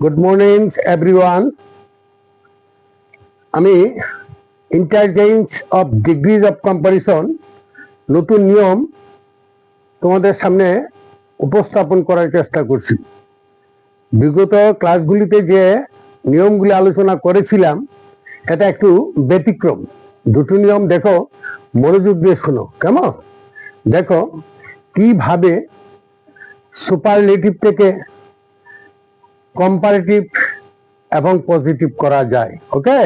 Good morning everyone. আমি interchange of degrees of comparison নতুন নিয়ম তোমাদের সামনে উপস্থাপন করার চেষ্টা করছি। বিগত ক্লাসগুলিতে যে নিয়মগুলি আলোচনা করেছিলাম এটা একটু ব্যতিক্রম। দুটো নিয়ম দেখো, মনোযোগ দিয়ে শোনো। কেমন? দেখো কিভাবে সুপারলেটিভ থেকে কম্পারেটিভ এবং পজিটিভ করা যায়। ওকে,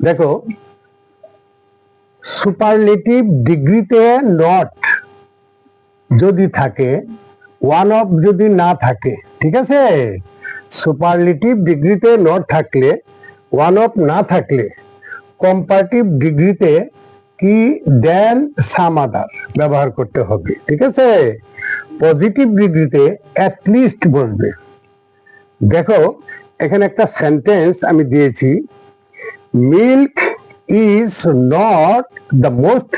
দেখো সুপারলেটিভ ডিগ্রিতে নট যদি থাকে, ওয়ান অফ যদি না থাকে, ঠিক আছে, সুপারলেটিভ ডিগ্রিতে নট থাকলে, ওয়ান অফ না থাকলে, কম্পারেটিভ ডিগ্রিতে কি দেন সাম আদার ব্যবহার করতে হবে। ঠিক আছে, পজিটিভ ডিগ্রিতে অ্যাটলিস্ট বলবে। দেখো এখানে একটা সেন্টেন্স আমি দিয়েছি, milk is not the most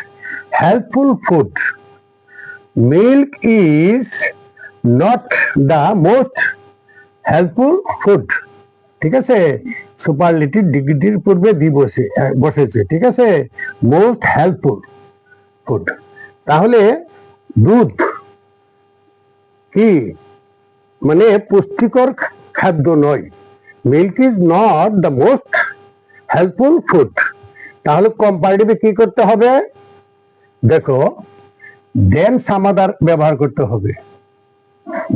helpful food. Milk is not the most helpful food. ঠিক আছে, সুপারলেটিভ ডিগ্রির পূর্বে দি বসেছে। ঠিক আছে, মোস্ট হেল্পফুল ফুড। তাহলে দুধ কি মানে পুষ্টিকর খাদ্য নয়। Milk is not the most helpful food. তাহলে কম্পারেটিভে কি করতে হবে? দেখো দেন সামাদার ব্যবহার করতে হবে।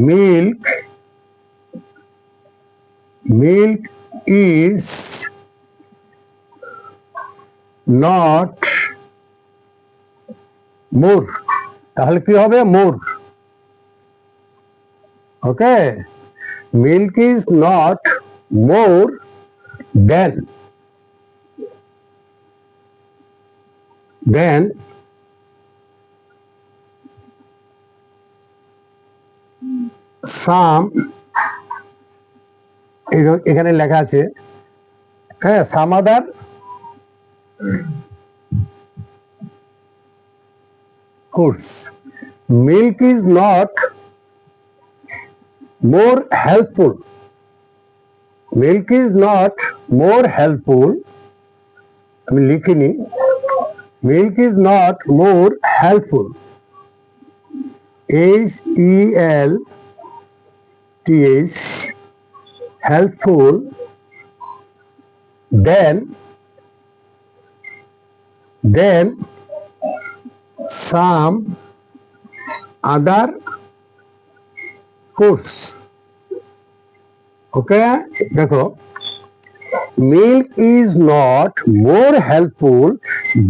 Milk is not more. তাহলে কি হবে? More. Okay, milk is not more than some. এখানে লেখা আছে, হ্যাঁ, some other foods. Milk is not more helpful. Milk is not more helpful. আমি লিখিনি। Milk is not more helpful, HELPH, helpful than some other foods. Okay, দেখো milk is not more helpful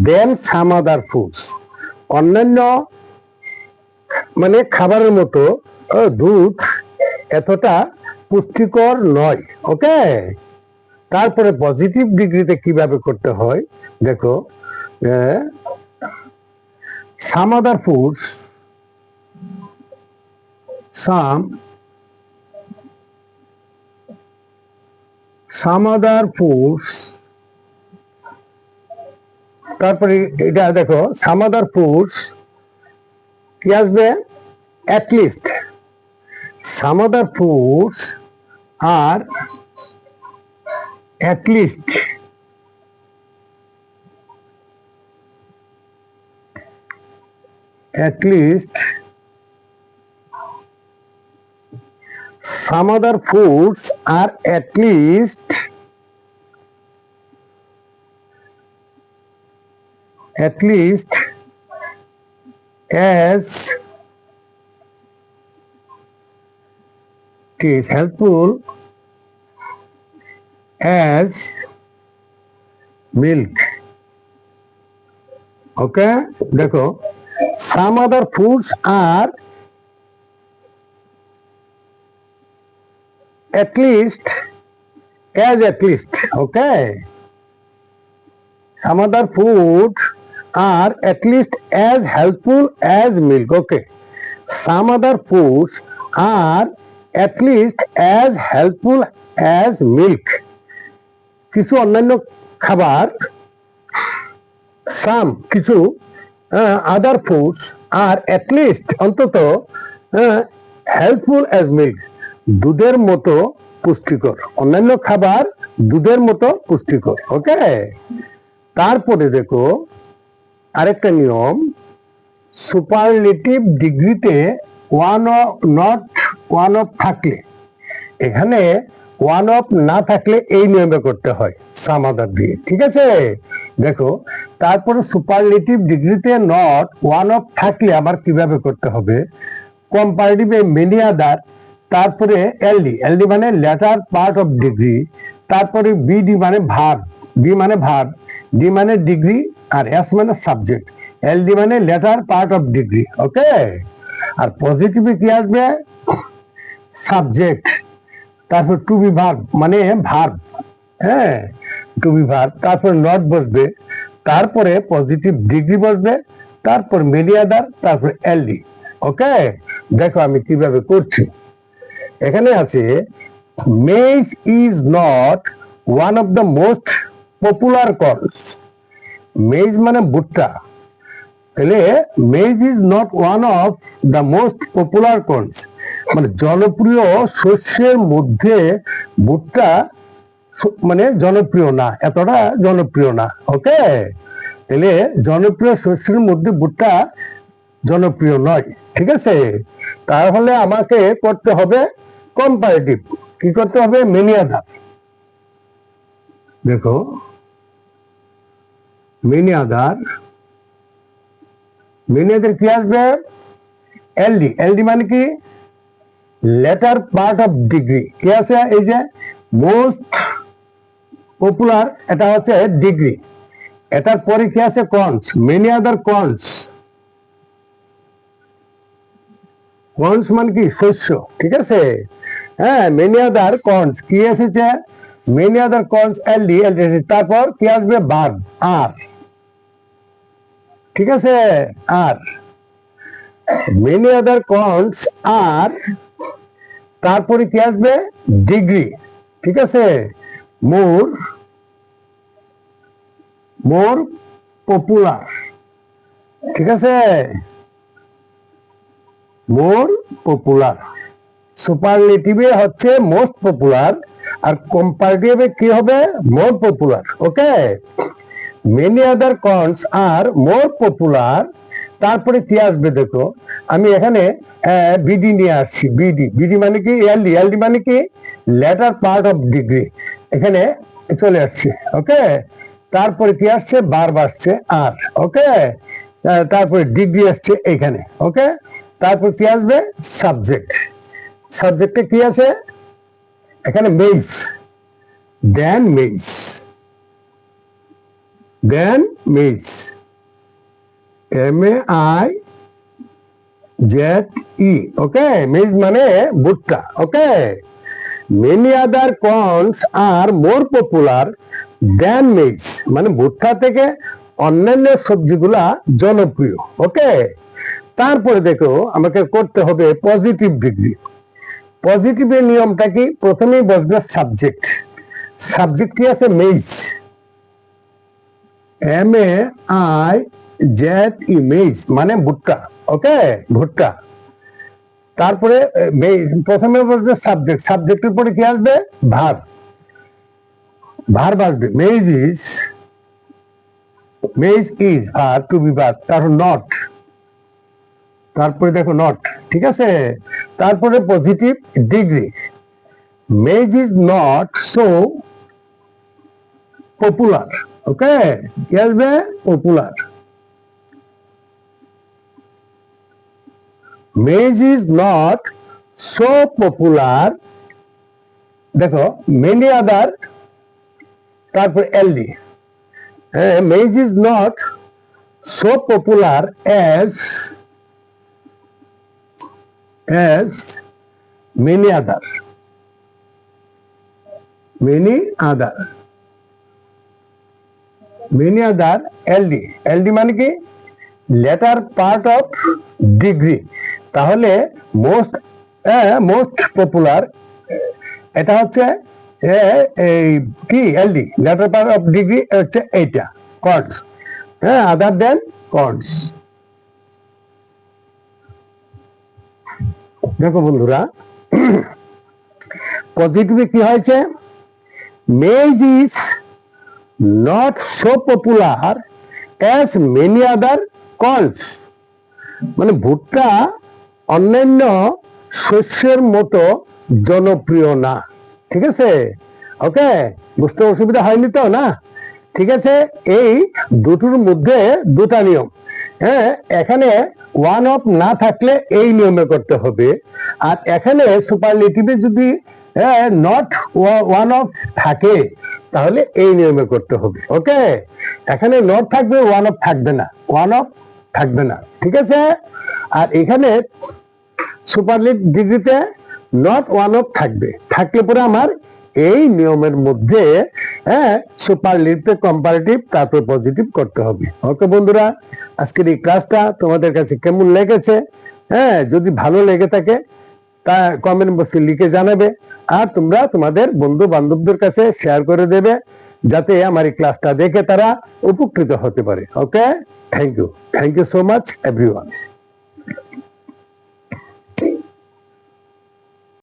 than some other foods. অন্যান্য মানে খাবারের মতো দুধ এতটা পুষ্টিকর নয়। ওকে, তারপরে পজিটিভ ডিগ্রিতে কিভাবে করতে হয় দেখো, সাম আদার ফুডস, সাম আদার ফুডস। তারপরে এটা দেখো, সাম আদার ফুডস কি আসবে? At least. Some other foods R at least some other foods are at least as helpful as milk. Okay, দেখো some other foods are at least. Okay, some other foods are at least as helpful as milk. Okay, some other foods are at least as helpful as milk. কিছু অন্যান্য খাবার, সাম কিছু আদার foods আর at least অন্তত helpful as milk, দুধের মতো পুষ্টিকর, অন্যান্য খাবার দুধের মতো পুষ্টিকর। ওকে, তারপরে দেখো আরেকটা নিয়ম, সুপারলেটিভ ডিগ্রিতে নট ওয়ান অফ থাকলে, এখানে ওয়ান অফ না থাকলে এই নিয়মে করতে হয় সাম আদার দিয়ে, ঠিক আছে। দেখো তারপরে সুপারলেটিভ ডিগ্রিতে নট ওয়ান অফ থাকলে আমার কিভাবে করতে হবে, কম্পারেটিভে মেনি আদার, তারপরে এলডি, এলডি মানে লেটার পার্ট অফ ডিগ্রি, তারপরে বিডি মানে ভার্ব, বি মানে ভার্ব, ডি মানে ডিগ্রি, আর এস মানে সাবজেক্ট, এলডি মানে লেটার পার্ট অফ ডিগ্রি। ওকে, আর পজিটিভে কি আসবে, সাবজেক্ট, তারপর টু বি ভার্ব মানে ভার্ব, হ্যাঁ টু বি ভার্ব, তারপর নট বসবে, তারপরে পজিটিভ ডিগ্রি বসবে, তারপর মেনি আদার, তারপর এলডি। ওকে, দেখো আমি কিভাবে করছি। এখানে আছে maize is not one of the most popular corns, maize মানে ভুট্টা, তাহলে maize is not one of the most popular corns মানে জনপ্রিয় শস্যের মধ্যে ভুট্টা মানে জনপ্রিয় না, এতটা জনপ্রিয় না। ওকে, তাহলে জনপ্রিয় শস্যের মধ্যে ভুট্টা জনপ্রিয় নয়, ঠিক আছে। তাহলে আমাকে করতে হবে কম্পারেটিভ, কি করতে হবে, মেনি আদার। দেখো মেনি আদার, মেনি আদার কি আসবে, এলডি, এলডি মানে কি লেটার পার্ট অফ ডিগ্রি, কি আছে এই যে মোস্ট পপুলার, এটা হচ্ছে ডিগ্রি, এটার পরে কি আছে corns, many other corns, corns মানে কি শস্য, ঠিক আছে। হ্যাঁ, মেনি আদার কর্নস কি এসেছে, মেনি আদার কর্নস এলডি, এলডি, তারপর কি আসবে ভার্ব আর, ঠিক আছে, আর মেনি আদার কর্নস আর, তারপরে কি আসবে ডিগ্রি, ঠিক আছে, মোর মোর পপুলার, ঠিক আছে, মোর পপুলার। সুপারলেটিভে হচ্ছে মোস্ট পপুলার, আর কম্পারেটিভে কি হবে, মোর পপুলার। ওকে, মেনি আদার কর্নস আর মোর পপুলার, তারপরে কি আসবে দেখো, আমি এখানে বিডি নিয়ে আসছি, বিডি, বিডি মানে কি এলডি, এলডি মানে কি লেটার পার্ট অফ ডিগ্রি, এখানে চলে আসছে। ওকে, তারপরে কি আসছে, ভার্ব আসছে আর, ওকে, তারপরে ডিগ্রি আসছে এখানে। ওকে, তারপর কি আসবে, সাবজেক্ট, সাবজেক্টে কি আছে এখানে, মেজ, দেন মেজ, দেন মেজ, MAI ZE। ওকে, মেজ মানে ভুট্টা। ওকে, মেনি আদার কর্নস আর মোর পপুলার দেন মেজ মানে ভুট্টা থেকে অন্যান্য সবজিগুলা জনপ্রিয়। ওকে, তারপরে দেখো আমাকে করতে হবে পজিটিভ ডিগ্রি। পজিটিভের নিয়মটা কি, প্রথমেই বসবে সাবজেক্ট, সাবজেক্ট কি আছে, মেজ, MAI মেজ মানে ভুট্টা। ওকে, ভুট্টা, তারপরে প্রথমে বসবে সাবজেক্ট, সাবজেক্টের পরে কি আসবে, ভার্ব, ভার্ব আসবে, maize is verb, to be verb, তারপর নট, তারপরে দেখো নট, ঠিক আছে, তারপরে positive degree, maize is not so popular. Okay, কি আসবে, popular, maize is not so popular, দেখো মেনি আদার, তারপর এলডি, maize is not so popular as many other, many other, many other, LD, LD মানে কি লেটার পার্ট অফ ডিগ্রি, তাহলে most popular এটা হচ্ছে এই কি এলডি, লেটার পার্ট অফ ডিগ্রি হচ্ছে এইটা কর্নস, হ্যাঁ, আদার দেন কর্নস। দেখো বন্ধুরা, পজিটিভে কি হয়েছে, maize is not so popular as many other corns, মানে ভুট্টা অন্যান্য শস্যের মতো জনপ্রিয় না। ঠিক আছে, ওকে, বুঝতে অসুবিধা হয়নি তো না? ঠিক আছে, এই দুটোর মধ্যে দুটা নিয়ম। হ্যাঁ, এখানে ওয়ান অফ না থাকলে এই নিয়মে করতে হবে, আর এখানে সুপারলেটিভে যদি নট ওয়ান অফ থাকে তাহলে এই নিয়মে করতে হবে। ওকে, এখানে নট থাকবে, ওয়ান অফ থাকবে না, ওয়ান অফ থাকবে না। ঠিক আছে, আর এখানে সুপারলেটিভে নট ওয়ান অফ থাকবে, থাকলে পরে আমার এই নিয়মের মধ্যে সুপারলেটিভ কম্পারেটিভ তারপর পজিটিভ করতে হবে। ওকে বন্ধুরা, আজকের এই ক্লাসটা তোমাদের কাছে কেমন লেগেছে? যদি ভালো লেগে থাকে তা কমেন্ট বক্সে লিখে জানাবে, আর তোমরা তোমাদের বন্ধু বান্ধবদের কাছে শেয়ার করে দেবে যাতে আমার এই ক্লাসটা দেখে তারা উপকৃত হতে পারে। Okay, thank you so much everyone.